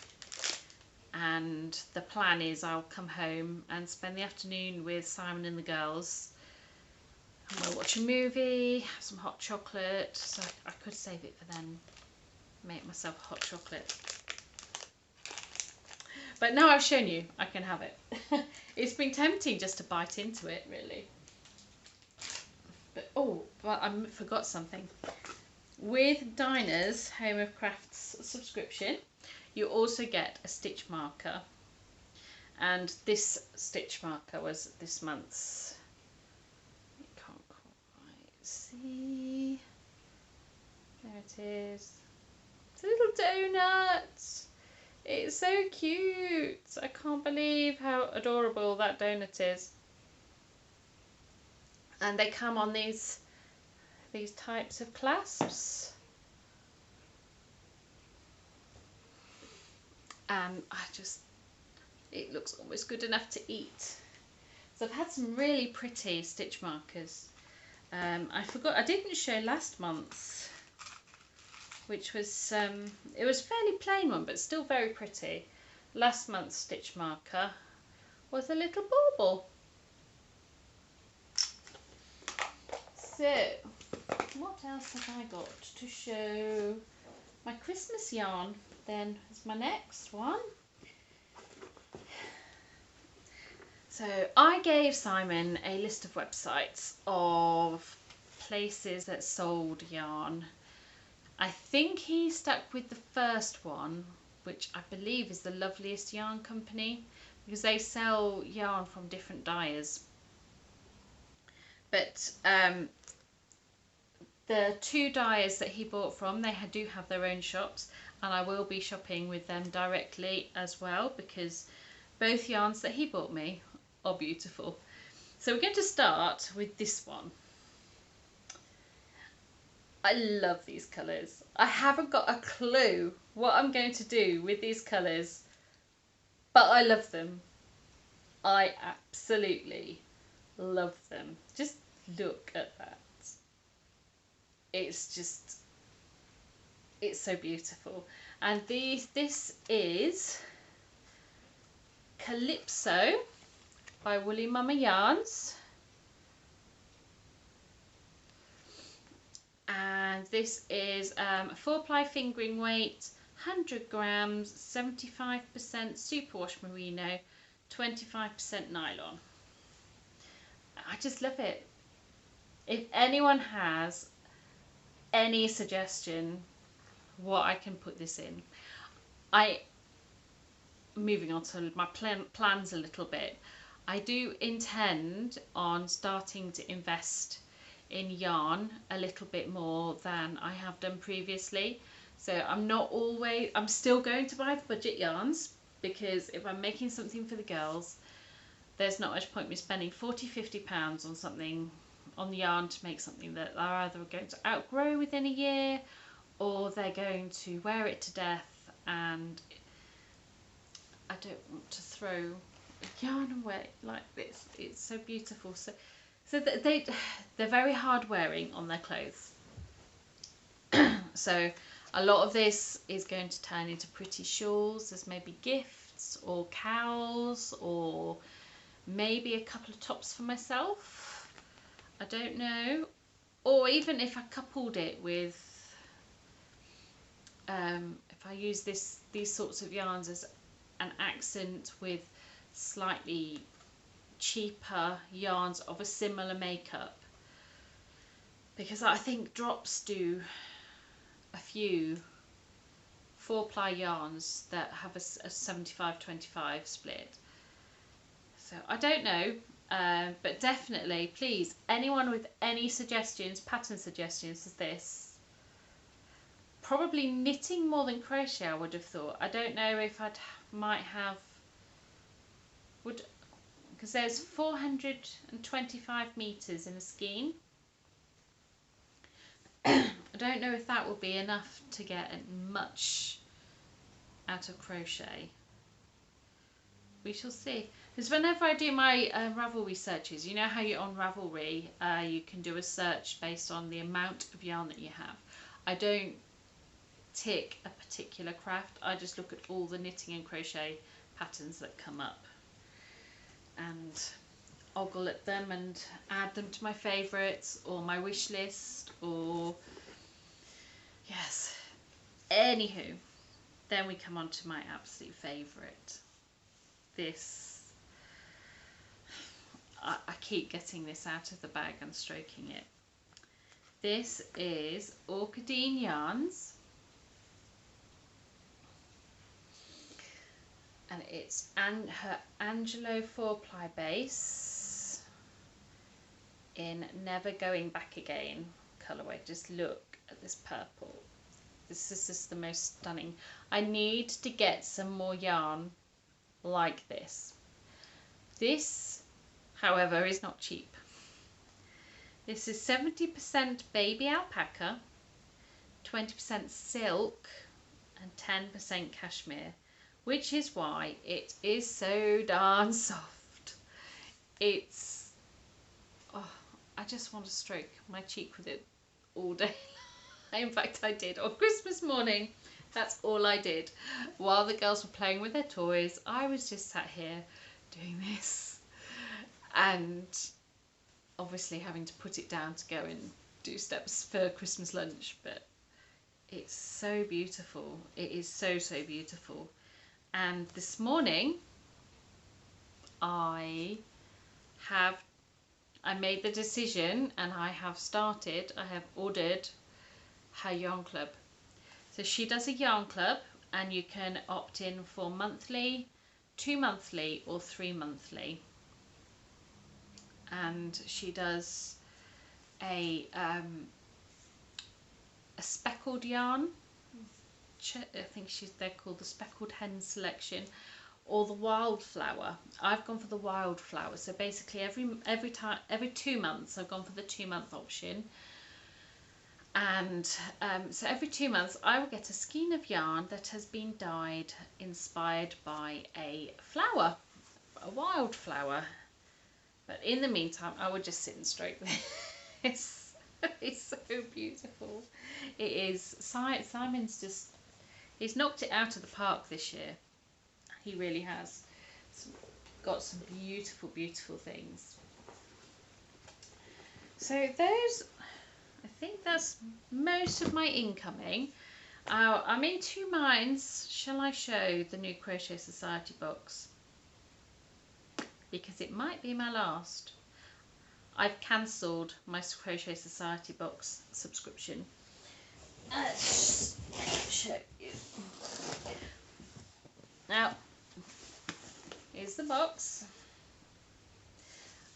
And the plan is I'll come home and spend the afternoon with Simon and the girls. And we'll watch a movie, have some hot chocolate. So I could save it for then. Make myself a hot chocolate. But now I've shown you, I can have it. It's been tempting just to bite into it, really. But I forgot something. With Dina's Home of Crafts subscription, you also get a stitch marker. And this stitch marker was this month's. You can't quite see. There it is. It's a little donut. It's so cute. I can't believe how adorable that donut is. And they come on these types of clasps. And it looks almost good enough to eat. So I've had some really pretty stitch markers. I forgot, I didn't show last month's, which was, it was a fairly plain one, but still very pretty. Last month's stitch marker was a little bauble. So, what else have I got to show? My Christmas yarn then is my next one. So I gave Simon a list of websites of places that sold yarn. I think he stuck with the first one, which I believe is the Loveliest Yarn Company, because they sell yarn from different dyers. But the two dyers that he bought from, they do have their own shops, and I will be shopping with them directly as well, because both yarns that he bought me are beautiful. So we're going to start with this one. I love these colours. I haven't got a clue what I'm going to do with these colours, but I love them. I absolutely love them. Just look at that. It's so beautiful. And this is Calypso by Woolly Mama Yarns. And this is 4-ply fingering weight, 100 grams, 75% superwash merino, 25% nylon. I just love it. If anyone has any suggestion what I can put this in, moving on to my plans a little bit. I do intend on starting to invest in yarn a little bit more than I have done previously. So I'm still going to buy the budget yarns, because if I'm making something for the girls, there's not much point me spending £40-50 on something, on the yarn, to make something that they're either going to outgrow within a year, or they're going to wear it to death, and I don't want to throw yarn away like this. It's so beautiful. So they're very hard wearing on their clothes. So a lot of this is going to turn into pretty shawls. There's maybe gifts or cowls, or maybe a couple of tops for myself. I don't know. Or even if I coupled it with, if I use these sorts of yarns as an accent with slightly cheaper yarns of a similar makeup, because I think Drops do a few 4-ply yarns that have a 75-25 split. So I don't know, but definitely, please, anyone with any suggestions, pattern suggestions of this. Probably knitting more than crochet, I would have thought. I don't know if because there's 425 meters in a skein, I don't know if that will be enough to get much out of crochet. We shall see. Because whenever I do my Ravelry searches, you know how you on Ravelry you can do a search based on the amount of yarn that you have. I don't tick a particular craft, I just look at all the knitting and crochet patterns that come up and ogle at them and add them to my favourites or my wish list, or yes, anywho, then we come on to my absolute favourite. This, I keep getting this out of the bag and stroking it. This is Orchidean Yarns, and it's her Angelo 4-ply base in Never Going Back Again colourway. Just look at this purple. This is just the most stunning. I need to get some more yarn like this. This, however, is not cheap. This is 70% baby alpaca, 20% silk and 10% cashmere, which is why it is so darn soft. It's, oh, I just want to stroke my cheek with it all day. In fact, I did on Christmas morning. That's all I did. While the girls were playing with their toys, I was just sat here doing this. And obviously having to put it down to go and do steps for Christmas lunch. But it's so beautiful. It is so, so beautiful. And this morning, I made the decision and I have ordered her yarn club. So she does a yarn club and you can opt in for monthly, 2 monthly or 3 monthly. And she does a speckled yarn. I think they're called the Speckled Hen Selection, or the Wildflower. I've gone for the Wildflower. So basically every 2 months I've gone for the 2-month option. And so every 2 months I will get a skein of yarn that has been dyed inspired by a flower, a wildflower. But in the meantime, I would just sit and stroke this. It's so beautiful. It is. Simon's just, he's knocked it out of the park this year. He really has. Got some beautiful, beautiful things. So those, I think that's most of my incoming. I'm in 2 minds. Shall I show the new Crochet Society box? Because it might be my last. I've cancelled my Crochet Society box subscription. Let's show you. Now, here's the box.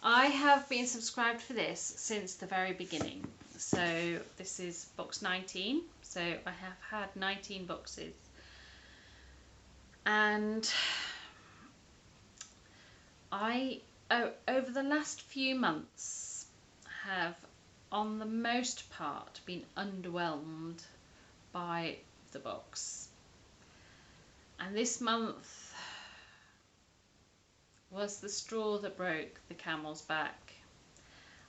I have been subscribed for this since the very beginning. So this is box 19. So I have had 19 boxes. And I, over the last few months, have on the most part been underwhelmed by the box. And this month was the straw that broke the camel's back.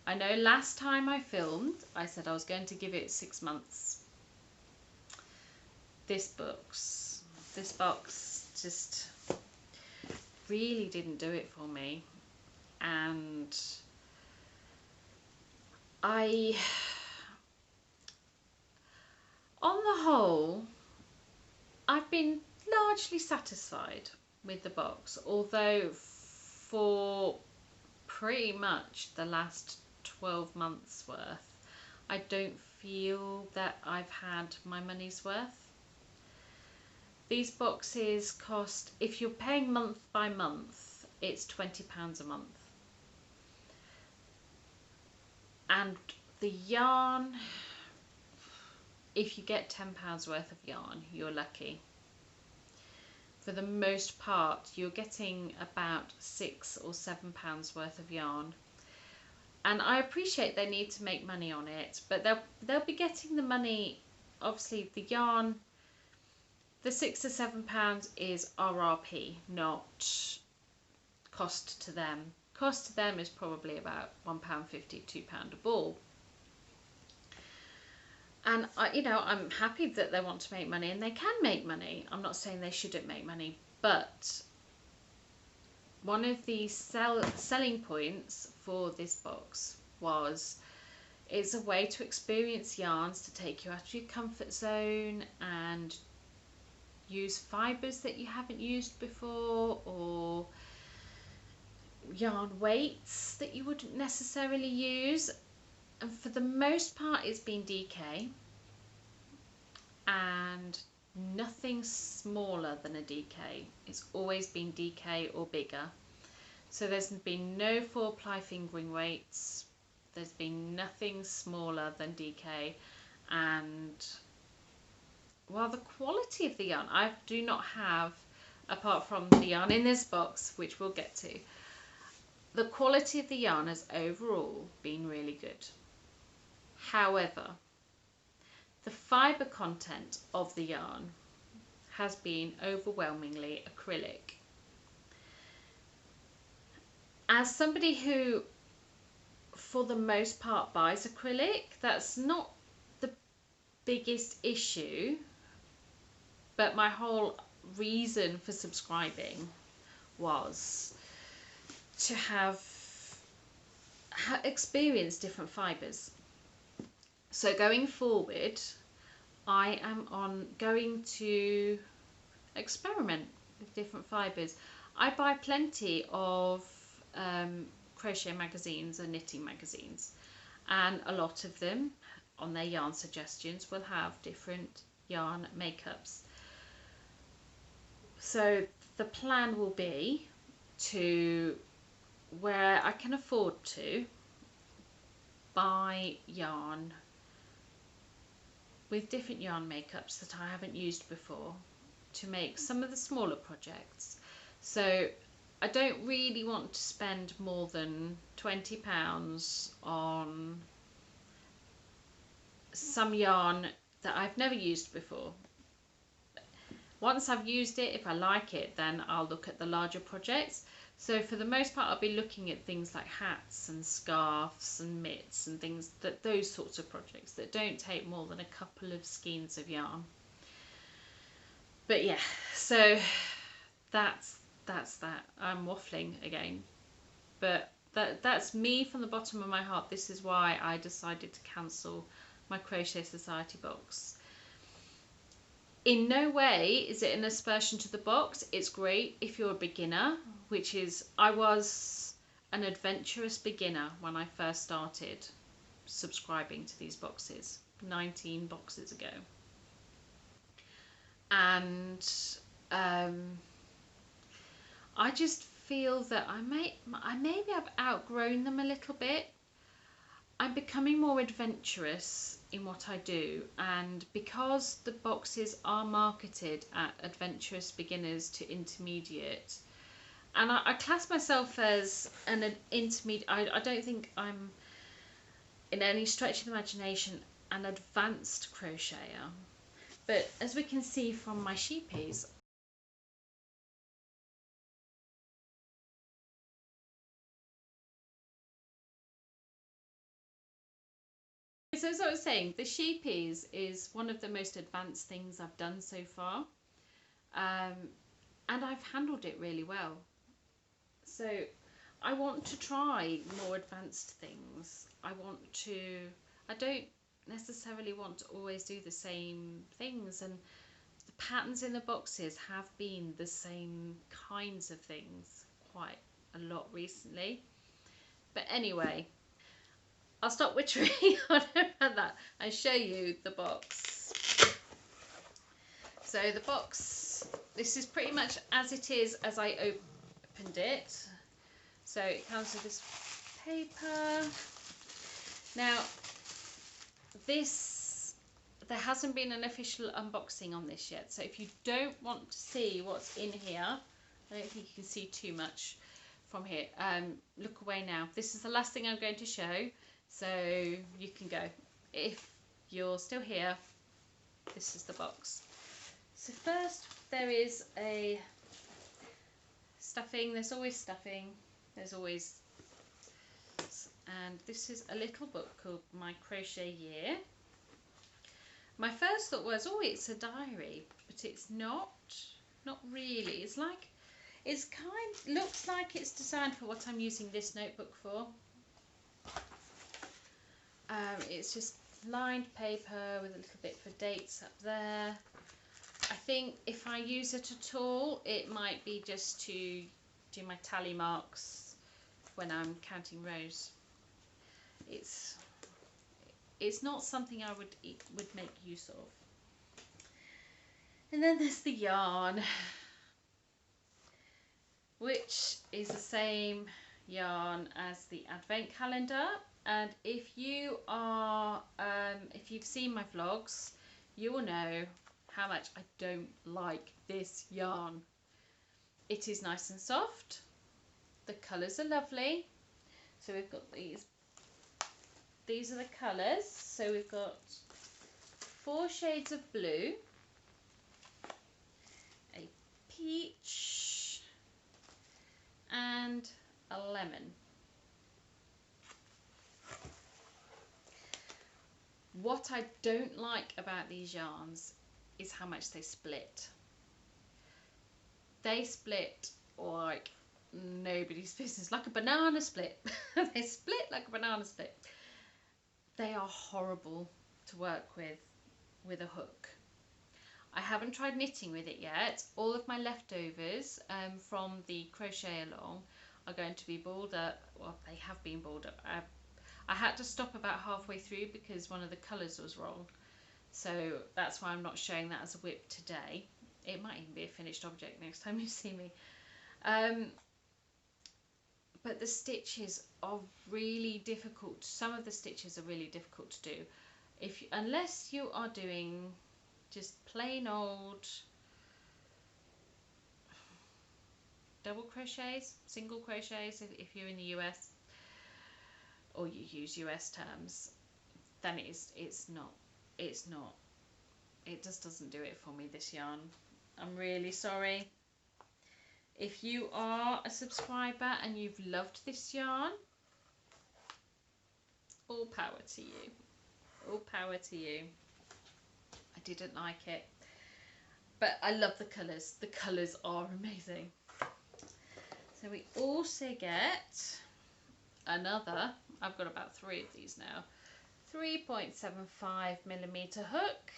I know last time I filmed, I said I was going to give it 6 months. This box just really didn't do it for me. And on the whole, I've been largely satisfied with the box, although for pretty much the last 12 months worth, I don't feel that I've had my money's worth. These boxes cost, if you're paying month by month, it's £20 a month. And the yarn, if you get £10 worth of yarn, you're lucky. For the most part, you're getting about £6 or £7 worth of yarn. And I appreciate they need to make money on it, but they'll be getting the money. Obviously, the yarn, the £6 to £7 is RRP, not cost to them. Cost to them is probably about £1.50, £2 a ball. And I'm happy that they want to make money, and they can make money. I'm not saying they shouldn't make money, but one of the selling points for this box was it's a way to experience yarns, to take you out of your comfort zone and use fibres that you haven't used before, or yarn weights that you wouldn't necessarily use. And for the most part it's been DK, and nothing smaller than a DK. It's always been DK or bigger. So there's been no 4-ply fingering weights, there's been nothing smaller than DK. And while the quality of the yarn, I do not have, apart from the yarn in this box, which we'll get to, the quality of the yarn has overall been really good. However, the fibre content of the yarn has been overwhelmingly acrylic. As somebody who, for the most part, buys acrylic, that's not the biggest issue, but my whole reason for subscribing was to have experienced different fibres. So going forward, I am going to experiment with different fibres. I buy plenty of crochet magazines and knitting magazines, and a lot of them on their yarn suggestions will have different yarn makeups. So the plan will be to, where I can afford to, buy yarn with different yarn makeups that I haven't used before to make some of the smaller projects. So I don't really want to spend more than £20 on some yarn that I've never used before. Once I've used it, if I like it, then I'll look at the larger projects. So for the most part, I'll be looking at things like hats and scarves and mitts and things, those sorts of projects that don't take more than a couple of skeins of yarn. But yeah, so that's that. I'm waffling again, but that's me from the bottom of my heart. This is why I decided to cancel my Crochet Society box. In no way is it an aspersion to the box. It's great if you're a beginner, which is, I was an adventurous beginner when I first started subscribing to these boxes 19 boxes ago. And I just feel that maybe I've outgrown them a little bit. I'm becoming more adventurous in what I do, and because the boxes are marketed at adventurous beginners to intermediate, and I class myself as an intermediate. I don't think I'm, in any stretch of the imagination, an advanced crocheter, but as we can see from my Schjeepes, so as I was saying, the Schjeepes is one of the most advanced things I've done so far, and I've handled it really well. So I want to try more advanced things. I don't necessarily want to always do the same things, and the patterns in the boxes have been the same kinds of things quite a lot recently. But anyway, I'll stop wittering on about that and show you the box. So the box, this is pretty much as it is as I opened it. So it comes with this paper. Now there hasn't been an official unboxing on this yet, so if you don't want to see what's in here, I don't think you can see too much, from here. Look away now. This is the last thing I'm going to show, so you can go. If you're still here, this is the box. So first there is a stuffing. There's always stuffing. There's always, and this is a little book called My Crochet Year. My first thought was, oh, it's a diary, but it's not really. It's like, looks like it's designed for what I'm using this notebook for. It's just lined paper with a little bit for dates up there. I think if I use it at all, it might be just to do my tally marks when I'm counting rows. It's not something I would make use of. And then there's the yarn, which is the same yarn as the advent calendar. And if you are, if you've seen my vlogs, you will know how much I don't like this yarn. It is nice and soft. The colours are lovely. So we've got these. These are the colours. So we've got 4 shades of blue, a peach, and a lemon. What I don't like about these yarns is how much they split. They split like nobody's business, like a banana split. They split like a banana split. They are horrible to work with a hook. I haven't tried knitting with it yet. All of my leftovers from the crochet along are going to be balled up. Well, they have been balled up. I had to stop about halfway through because one of the colours was wrong. So that's why I'm not showing that as a whip today. It might even be a finished object next time you see me. But the stitches are really difficult. Some of the stitches are really difficult to do. Unless you are doing just plain old double crochets, single crochets if you're in the US, or you use US terms, then it just doesn't do it for me, this yarn. I'm really sorry. If you are a subscriber and you've loved this yarn, all power to you. All power to you. I didn't like it, but I love the colours. The colours are amazing. So we also get another, I've got about 3 of these now, 3.75mm hook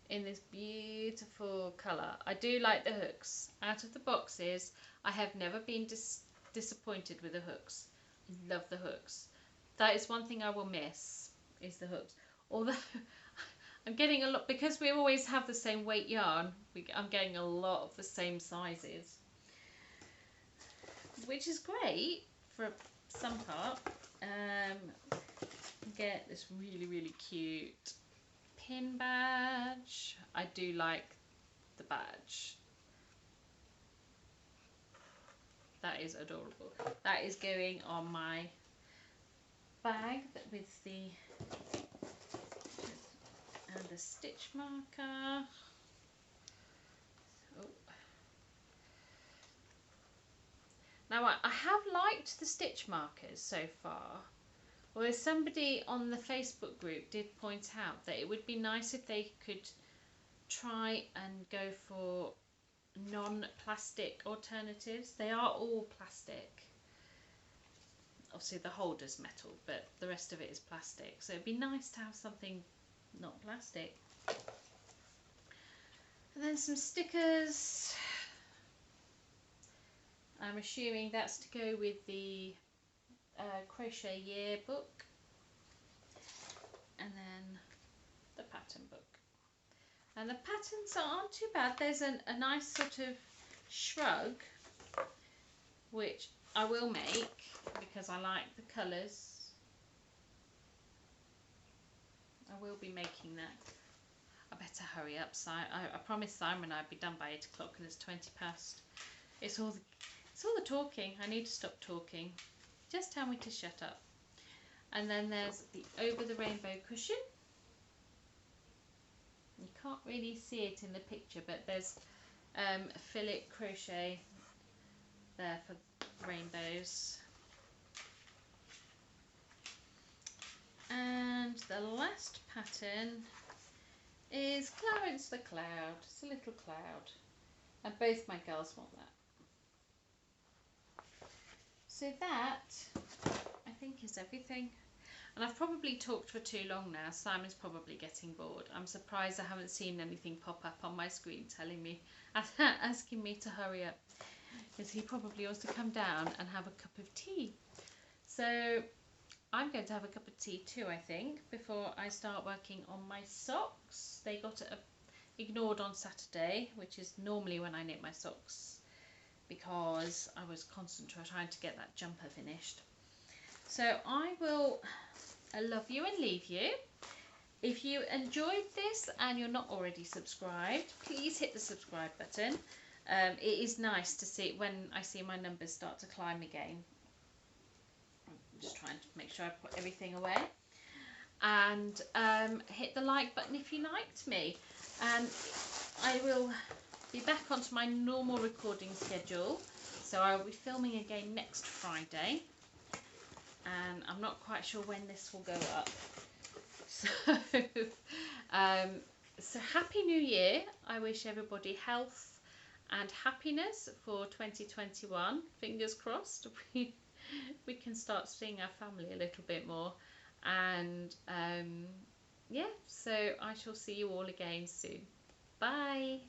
in this beautiful colour. I do like the hooks. Out of the boxes, I have never been disappointed with the hooks. I love the hooks. That is one thing I will miss, is the hooks. Although I'm getting a lot, because we always have the same weight yarn, I'm getting a lot of the same sizes, which is great for some part. Get this really cute pin badge. I do like the badge. That is adorable. That is going on my bag with the stitch marker. Oh. Now I have liked the stitch markers so far. Although somebody on the Facebook group did point out that it would be nice if they could try and go for non-plastic alternatives. They are all plastic. Obviously the holder's metal, but the rest of it is plastic. So it'd be nice to have something not plastic. And then some stickers. I'm assuming that's to go with the crochet yearbook, and then the pattern book. And the patterns aren't too bad. There's a nice sort of shrug, which I will make because I like the colours. I will be making that. I better hurry up. I promised Simon I'd be done by 8 o'clock and it's 20 past. It's all the talking. I need to stop talking. Just tell me to shut up. And then there's the Over the Rainbow cushion. You can't really see it in the picture, but there's fillet crochet there for rainbows. And the last pattern is Clarence the Cloud. It's a little cloud, and both my girls want that. So that, I think, is everything. And I've probably talked for too long now. Simon's probably getting bored. I'm surprised I haven't seen anything pop up on my screen telling me, asking me to hurry up, because he probably wants to come down and have a cup of tea. So I'm going to have a cup of tea too, I think, before I start working on my socks. They got ignored on Saturday, which is normally when I knit my socks, because I was concentrating trying to get that jumper finished. So I will love you and leave you. If you enjoyed this and you're not already subscribed, please hit the subscribe button. It is nice to see when I see my numbers start to climb again. I'm just trying to make sure I put everything away. And hit the like button if you liked me. And I will be back onto my normal recording schedule. So I will be filming again next Friday. And I'm not quite sure when this will go up. So, so Happy New Year. I wish everybody health and happiness for 2021. Fingers crossed we can start seeing our family a little bit more. And yeah, so I shall see you all again soon. Bye.